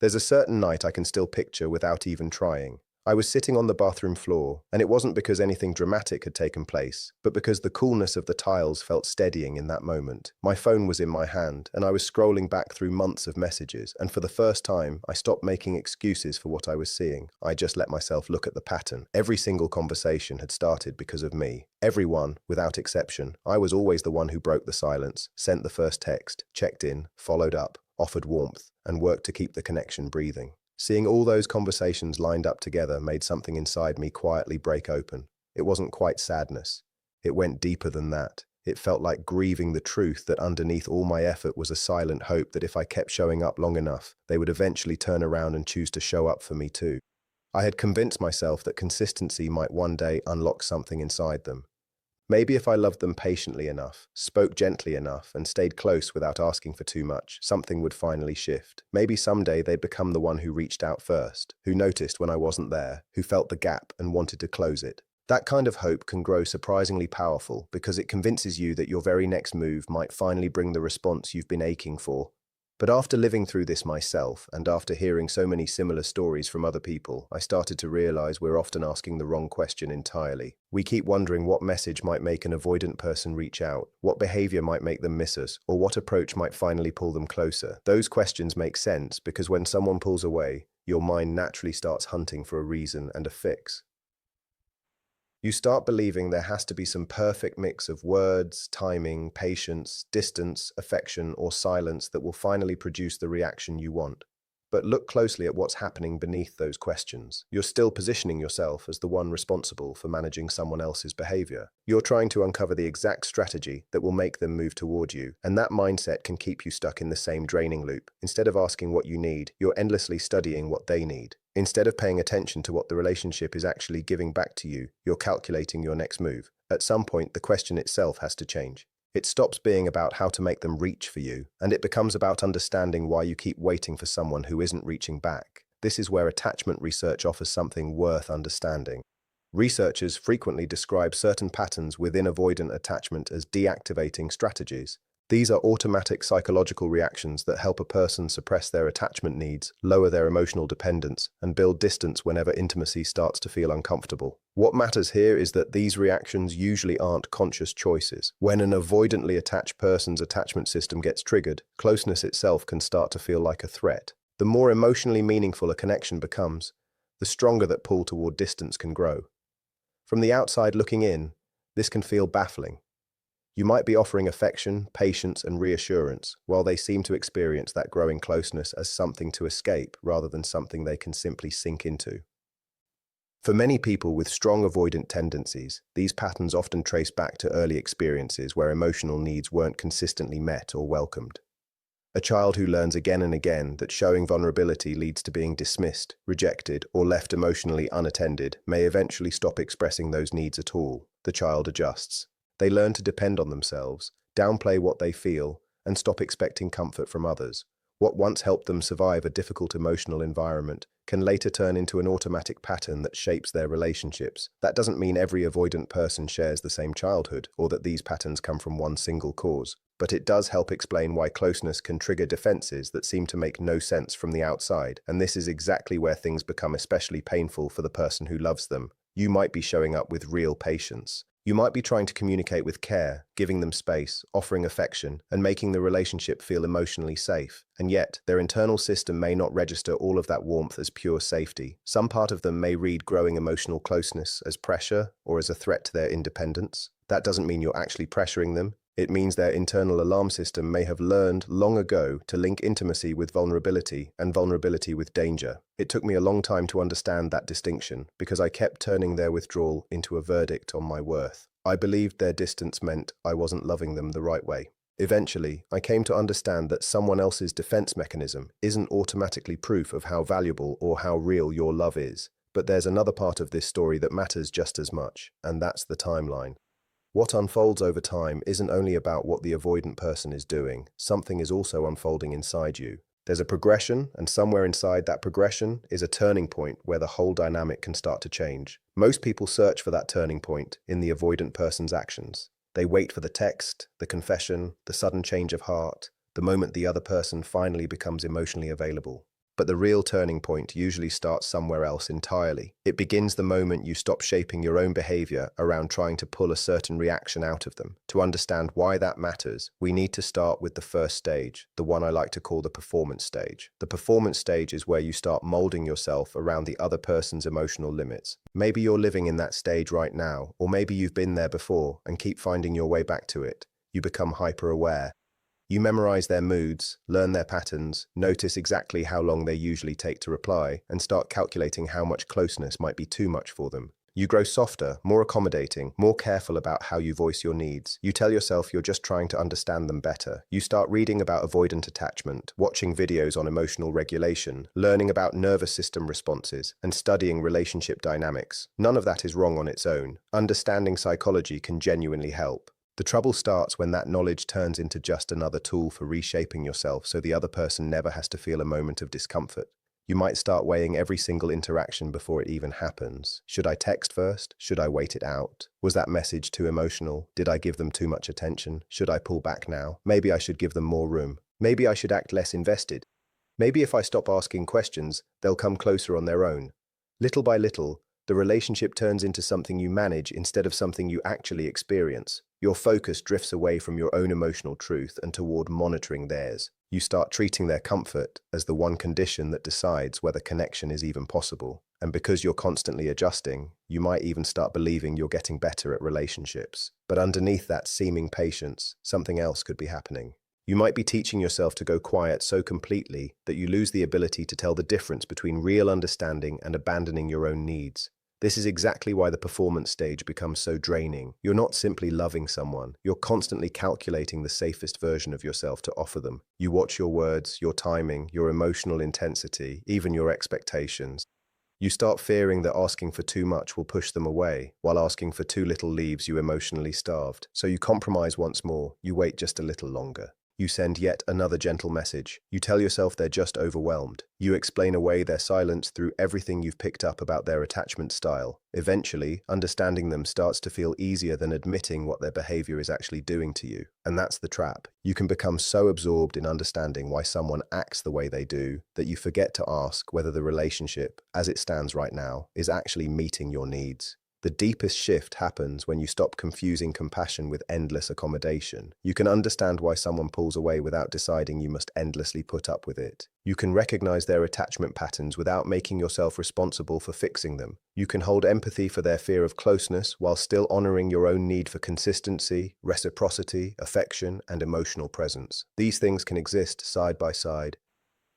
There's a certain night I can still picture without even trying. I was sitting on the bathroom floor, and it wasn't because anything dramatic had taken place, but because the coolness of the tiles felt steadying in that moment. My phone was in my hand, and I was scrolling back through months of messages, and for the first time, I stopped making excuses for what I was seeing. I just let myself look at the pattern. Every single conversation had started because of me. Everyone, without exception. I was always the one who broke the silence, sent the first text, checked in, followed up, offered warmth, and worked to keep the connection breathing. Seeing all those conversations lined up together made something inside me quietly break open. It wasn't quite sadness. It went deeper than that. It felt like grieving the truth that underneath all my effort was a silent hope that if I kept showing up long enough, they would eventually turn around and choose to show up for me too. I had convinced myself that consistency might one day unlock something inside them. Maybe if I loved them patiently enough, spoke gently enough, and stayed close without asking for too much, something would finally shift. Maybe someday they'd become the one who reached out first, who noticed when I wasn't there, who felt the gap and wanted to close it. That kind of hope can grow surprisingly powerful because it convinces you that your very next move might finally bring the response you've been aching for. But after living through this myself, and after hearing so many similar stories from other people, I started to realize we're often asking the wrong question entirely. We keep wondering what message might make an avoidant person reach out, what behavior might make them miss us, or what approach might finally pull them closer. Those questions make sense because when someone pulls away, your mind naturally starts hunting for a reason and a fix. You start believing there has to be some perfect mix of words, timing, patience, distance, affection, or silence that will finally produce the reaction you want. But look closely at what's happening beneath those questions. You're still positioning yourself as the one responsible for managing someone else's behavior. You're trying to uncover the exact strategy that will make them move toward you, and that mindset can keep you stuck in the same draining loop. Instead of asking what you need, you're endlessly studying what they need. Instead of paying attention to what the relationship is actually giving back to you, you're calculating your next move. At some point, the question itself has to change. It stops being about how to make them reach for you, and it becomes about understanding why you keep waiting for someone who isn't reaching back. This is where attachment research offers something worth understanding. Researchers frequently describe certain patterns within avoidant attachment as deactivating strategies. These are automatic psychological reactions that help a person suppress their attachment needs, lower their emotional dependence, and build distance whenever intimacy starts to feel uncomfortable. What matters here is that these reactions usually aren't conscious choices. When an avoidantly attached person's attachment system gets triggered, closeness itself can start to feel like a threat. The more emotionally meaningful a connection becomes, the stronger that pull toward distance can grow. From the outside looking in, this can feel baffling. You might be offering affection, patience, and reassurance, while they seem to experience that growing closeness as something to escape rather than something they can simply sink into. For many people with strong avoidant tendencies, these patterns often trace back to early experiences where emotional needs weren't consistently met or welcomed. A child who learns again and again that showing vulnerability leads to being dismissed, rejected, or left emotionally unattended may eventually stop expressing those needs at all. The child adjusts. They learn to depend on themselves, downplay what they feel, and stop expecting comfort from others. What once helped them survive a difficult emotional environment can later turn into an automatic pattern that shapes their relationships. That doesn't mean every avoidant person shares the same childhood, or that these patterns come from one single cause. But it does help explain why closeness can trigger defenses that seem to make no sense from the outside, and this is exactly where things become especially painful for the person who loves them. You might be showing up with real patience. You might be trying to communicate with care, giving them space, offering affection, and making the relationship feel emotionally safe. And yet, their internal system may not register all of that warmth as pure safety. Some part of them may read growing emotional closeness as pressure or as a threat to their independence. That doesn't mean you're actually pressuring them. It means their internal alarm system may have learned long ago to link intimacy with vulnerability and vulnerability with danger. It took me a long time to understand that distinction because I kept turning their withdrawal into a verdict on my worth. I believed their distance meant I wasn't loving them the right way. Eventually, I came to understand that someone else's defense mechanism isn't automatically proof of how valuable or how real your love is. But there's another part of this story that matters just as much, and that's the timeline. What unfolds over time isn't only about what the avoidant person is doing, something is also unfolding inside you. There's a progression, and somewhere inside that progression is a turning point where the whole dynamic can start to change. Most people search for that turning point in the avoidant person's actions. They wait for the text, the confession, the sudden change of heart, the moment the other person finally becomes emotionally available. But the real turning point usually starts somewhere else entirely. It begins the moment you stop shaping your own behavior around trying to pull a certain reaction out of them. To understand why that matters, we need to start with the first stage, the one I like to call the performance stage. The performance stage is where you start molding yourself around the other person's emotional limits. Maybe you're living in that stage right now, or maybe you've been there before and keep finding your way back to it. You become hyper-aware. You memorize their moods, learn their patterns, notice exactly how long they usually take to reply, and start calculating how much closeness might be too much for them. You grow softer, more accommodating, more careful about how you voice your needs. You tell yourself you're just trying to understand them better. You start reading about avoidant attachment, watching videos on emotional regulation, learning about nervous system responses, and studying relationship dynamics. None of that is wrong on its own. Understanding psychology can genuinely help. The trouble starts when that knowledge turns into just another tool for reshaping yourself so the other person never has to feel a moment of discomfort. You might start weighing every single interaction before it even happens. Should I text first? Should I wait it out? Was that message too emotional? Did I give them too much attention? Should I pull back now? Maybe I should give them more room. Maybe I should act less invested. Maybe if I stop asking questions, they'll come closer on their own. Little by little, the relationship turns into something you manage instead of something you actually experience. Your focus drifts away from your own emotional truth and toward monitoring theirs. You start treating their comfort as the one condition that decides whether connection is even possible. And because you're constantly adjusting, you might even start believing you're getting better at relationships. But underneath that seeming patience, something else could be happening. You might be teaching yourself to go quiet so completely that you lose the ability to tell the difference between real understanding and abandoning your own needs. This is exactly why the performance stage becomes so draining. You're not simply loving someone, you're constantly calculating the safest version of yourself to offer them. You watch your words, your timing, your emotional intensity, even your expectations. You start fearing that asking for too much will push them away, while asking for too little leaves you emotionally starved. So you compromise once more, you wait just a little longer. You send yet another gentle message. You tell yourself they're just overwhelmed. You explain away their silence through everything you've picked up about their attachment style. Eventually, understanding them starts to feel easier than admitting what their behavior is actually doing to you. And that's the trap. You can become so absorbed in understanding why someone acts the way they do that you forget to ask whether the relationship, as it stands right now, is actually meeting your needs. The deepest shift happens when you stop confusing compassion with endless accommodation. You can understand why someone pulls away without deciding you must endlessly put up with it. You can recognize their attachment patterns without making yourself responsible for fixing them. You can hold empathy for their fear of closeness while still honoring your own need for consistency, reciprocity, affection, and emotional presence. These things can exist side by side.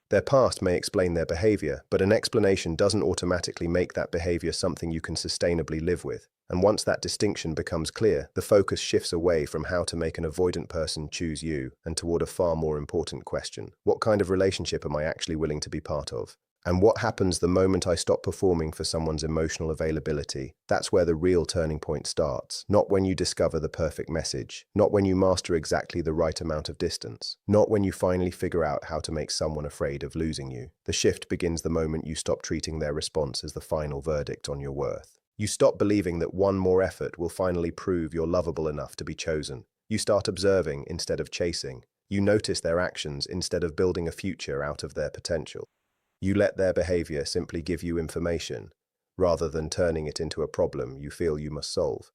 Their past may explain their behavior, but an explanation doesn't automatically make that behavior something you can sustainably live with. And once that distinction becomes clear, the focus shifts away from how to make an avoidant person choose you and toward a far more important question. What kind of relationship am I actually willing to be part of? And what happens the moment I stop performing for someone's emotional availability? That's where the real turning point starts. Not when you discover the perfect message, not when you master exactly the right amount of distance, not when you finally figure out how to make someone afraid of losing you. The shift begins the moment you stop treating their response as the final verdict on your worth. You stop believing that one more effort will finally prove you're lovable enough to be chosen. You start observing instead of chasing. You notice their actions instead of building a future out of their potential. You let their behavior simply give you information, rather than turning it into a problem you feel you must solve.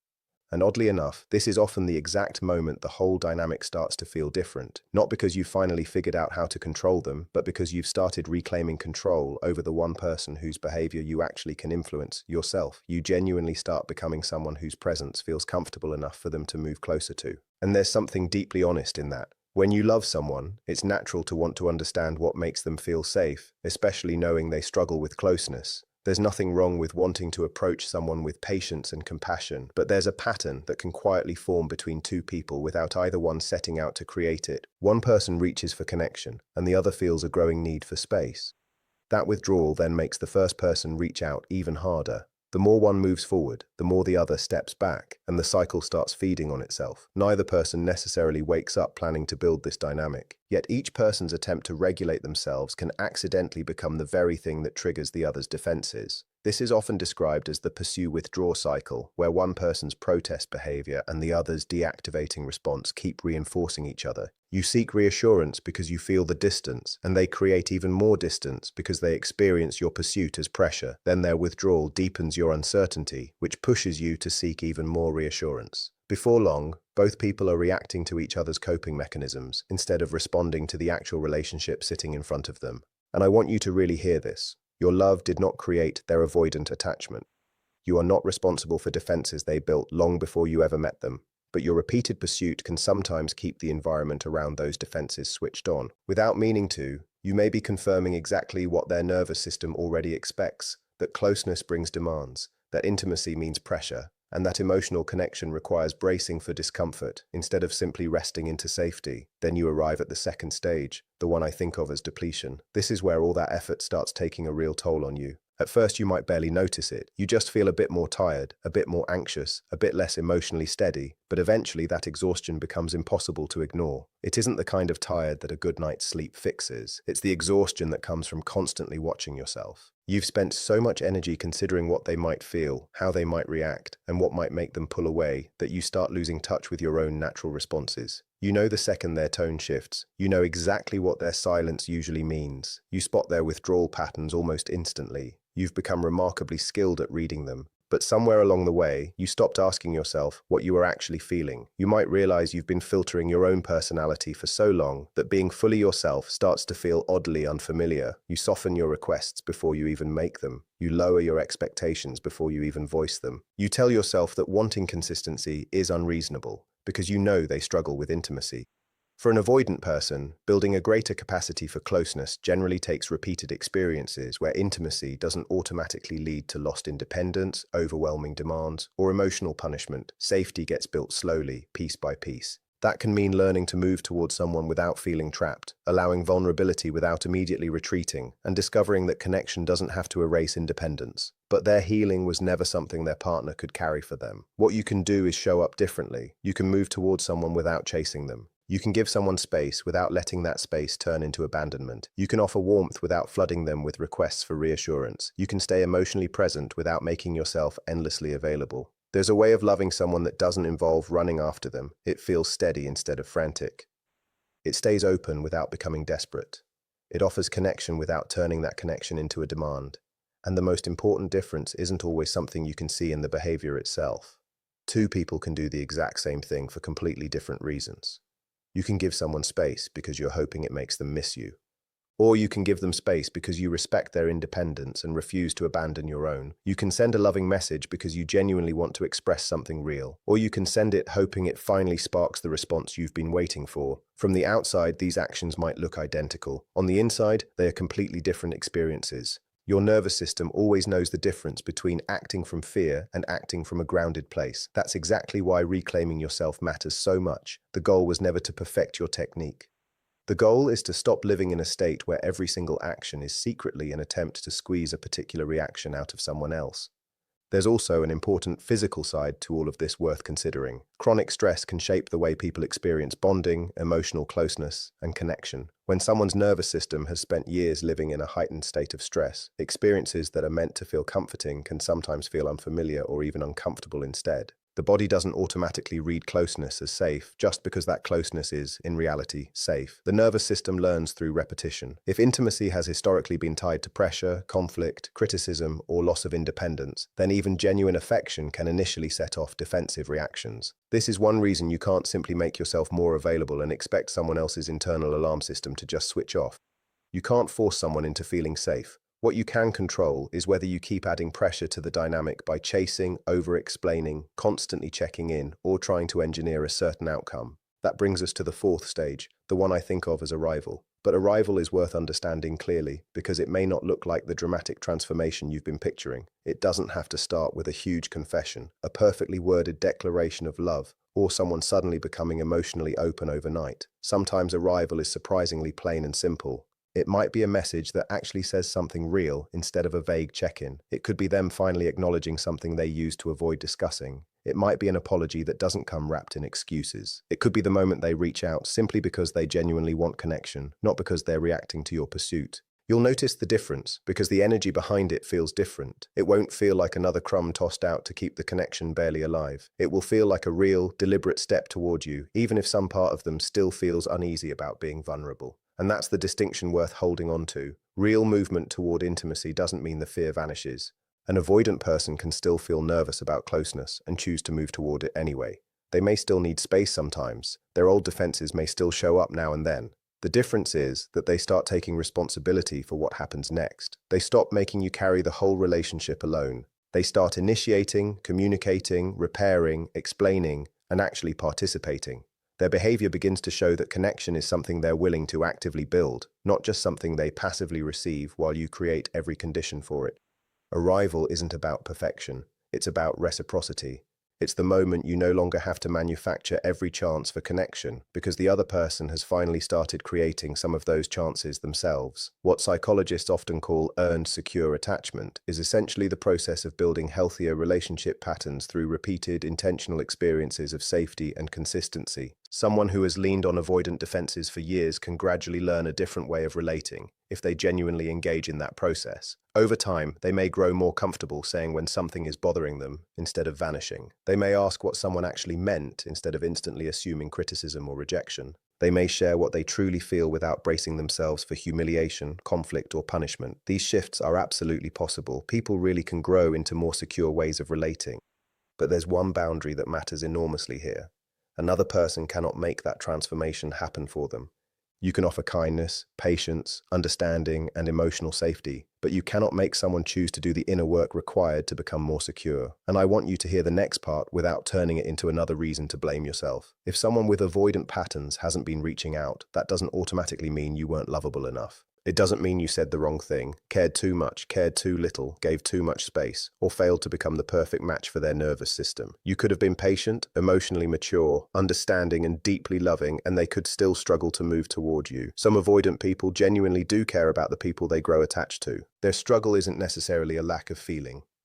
And oddly enough, this is often the exact moment the whole dynamic starts to feel different, not because you've finally figured out how to control them, but because you've started reclaiming control over the one person whose behavior you actually can influence, yourself. You genuinely start becoming someone whose presence feels comfortable enough for them to move closer to. And there's something deeply honest in that. When you love someone, it's natural to want to understand what makes them feel safe, especially knowing they struggle with closeness. There's nothing wrong with wanting to approach someone with patience and compassion, but there's a pattern that can quietly form between two people without either one setting out to create it. One person reaches for connection, and the other feels a growing need for space. That withdrawal then makes the first person reach out even harder. The more one moves forward, the more the other steps back, and the cycle starts feeding on itself. Neither person necessarily wakes up planning to build this dynamic, yet each person's attempt to regulate themselves can accidentally become the very thing that triggers the other's defenses. This is often described as the pursue-withdraw cycle, where one person's protest behavior and the other's deactivating response keep reinforcing each other. You seek reassurance because you feel the distance, and they create even more distance because they experience your pursuit as pressure. Then their withdrawal deepens your uncertainty, which pushes you to seek even more reassurance. Before long, both people are reacting to each other's coping mechanisms instead of responding to the actual relationship sitting in front of them. And I want you to really hear this. Your love did not create their avoidant attachment. You are not responsible for defenses they built long before you ever met them. But your repeated pursuit can sometimes keep the environment around those defenses switched on. Without meaning to, you may be confirming exactly what their nervous system already expects, that closeness brings demands, that intimacy means pressure, and that emotional connection requires bracing for discomfort instead of simply resting into safety. Then you arrive at the second stage, the one I think of as depletion. This is where all that effort starts taking a real toll on you. At first, you might barely notice it. You just feel a bit more tired, a bit more anxious, a bit less emotionally steady, but eventually that exhaustion becomes impossible to ignore. It isn't the kind of tired that a good night's sleep fixes. It's the exhaustion that comes from constantly watching yourself. You've spent so much energy considering what they might feel, how they might react, and what might make them pull away, that you start losing touch with your own natural responses. You know the second their tone shifts. You know exactly what their silence usually means. You spot their withdrawal patterns almost instantly. You've become remarkably skilled at reading them. But somewhere along the way, you stopped asking yourself what you were actually feeling. You might realize you've been filtering your own personality for so long that being fully yourself starts to feel oddly unfamiliar. You soften your requests before you even make them. You lower your expectations before you even voice them. You tell yourself that wanting consistency is unreasonable because you know they struggle with intimacy. For an avoidant person, building a greater capacity for closeness generally takes repeated experiences where intimacy doesn't automatically lead to lost independence, overwhelming demands, or emotional punishment. Safety gets built slowly, piece by piece. That can mean learning to move towards someone without feeling trapped, allowing vulnerability without immediately retreating, and discovering that connection doesn't have to erase independence. But their healing was never something their partner could carry for them. What you can do is show up differently. You can move towards someone without chasing them. You can give someone space without letting that space turn into abandonment. You can offer warmth without flooding them with requests for reassurance. You can stay emotionally present without making yourself endlessly available. There's a way of loving someone that doesn't involve running after them. It feels steady instead of frantic. It stays open without becoming desperate. It offers connection without turning that connection into a demand. And the most important difference isn't always something you can see in the behavior itself. Two people can do the exact same thing for completely different reasons. You can give someone space because you're hoping it makes them miss you. Or you can give them space because you respect their independence and refuse to abandon your own. You can send a loving message because you genuinely want to express something real. Or you can send it hoping it finally sparks the response you've been waiting for. From the outside, these actions might look identical. On the inside, they are completely different experiences. Your nervous system always knows the difference between acting from fear and acting from a grounded place. That's exactly why reclaiming yourself matters so much. The goal was never to perfect your technique. The goal is to stop living in a state where every single action is secretly an attempt to squeeze a particular reaction out of someone else. There's also an important physical side to all of this worth considering. Chronic stress can shape the way people experience bonding, emotional closeness, and connection. When someone's nervous system has spent years living in a heightened state of stress, experiences that are meant to feel comforting can sometimes feel unfamiliar or even uncomfortable instead. The body doesn't automatically read closeness as safe just because that closeness is, in reality, safe. The nervous system learns through repetition. If intimacy has historically been tied to pressure, conflict, criticism, or loss of independence, then even genuine affection can initially set off defensive reactions. This is one reason you can't simply make yourself more available and expect someone else's internal alarm system to just switch off. You can't force someone into feeling safe. What you can control is whether you keep adding pressure to the dynamic by chasing, over-explaining, constantly checking in, or trying to engineer a certain outcome. That brings us to the fourth stage, the one I think of as arrival. But arrival is worth understanding clearly because it may not look like the dramatic transformation you've been picturing. It doesn't have to start with a huge confession, a perfectly worded declaration of love, or someone suddenly becoming emotionally open overnight. Sometimes arrival is surprisingly plain and simple. It might be a message that actually says something real instead of a vague check-in. It could be them finally acknowledging something they used to avoid discussing. It might be an apology that doesn't come wrapped in excuses. It could be the moment they reach out simply because they genuinely want connection, not because they're reacting to your pursuit. You'll notice the difference because the energy behind it feels different. It won't feel like another crumb tossed out to keep the connection barely alive. It will feel like a real, deliberate step toward you, even if some part of them still feels uneasy about being vulnerable. And that's the distinction worth holding on to. Real movement toward intimacy doesn't mean the fear vanishes. An avoidant person can still feel nervous about closeness and choose to move toward it anyway. They may still need space sometimes. Their old defenses may still show up now and then. The difference is that they start taking responsibility for what happens next. They stop making you carry the whole relationship alone. They start initiating, communicating, repairing, explaining, and actually participating. Their behavior begins to show that connection is something they're willing to actively build, not just something they passively receive while you create every condition for it. Arrival isn't about perfection. It's about reciprocity. It's the moment you no longer have to manufacture every chance for connection because the other person has finally started creating some of those chances themselves. What psychologists often call earned secure attachment is essentially the process of building healthier relationship patterns through repeated, intentional experiences of safety and consistency. Someone who has leaned on avoidant defenses for years can gradually learn a different way of relating if they genuinely engage in that process. Over time, they may grow more comfortable saying when something is bothering them instead of vanishing. They may ask what someone actually meant instead of instantly assuming criticism or rejection. They may share what they truly feel without bracing themselves for humiliation, conflict, or punishment. These shifts are absolutely possible. People really can grow into more secure ways of relating. But there's one boundary that matters enormously here. Another person cannot make that transformation happen for them. You can offer kindness, patience, understanding, and emotional safety, but you cannot make someone choose to do the inner work required to become more secure. And I want you to hear the next part without turning it into another reason to blame yourself. If someone with avoidant patterns hasn't been reaching out, that doesn't automatically mean you weren't lovable enough. It doesn't mean you said the wrong thing, cared too much, cared too little, gave too much space, or failed to become the perfect match for their nervous system. You could have been patient, emotionally mature, understanding, and deeply loving, and they could still struggle to move toward you. Some avoidant people genuinely do care about the people they grow attached to. Their struggle isn't necessarily a lack of feeling.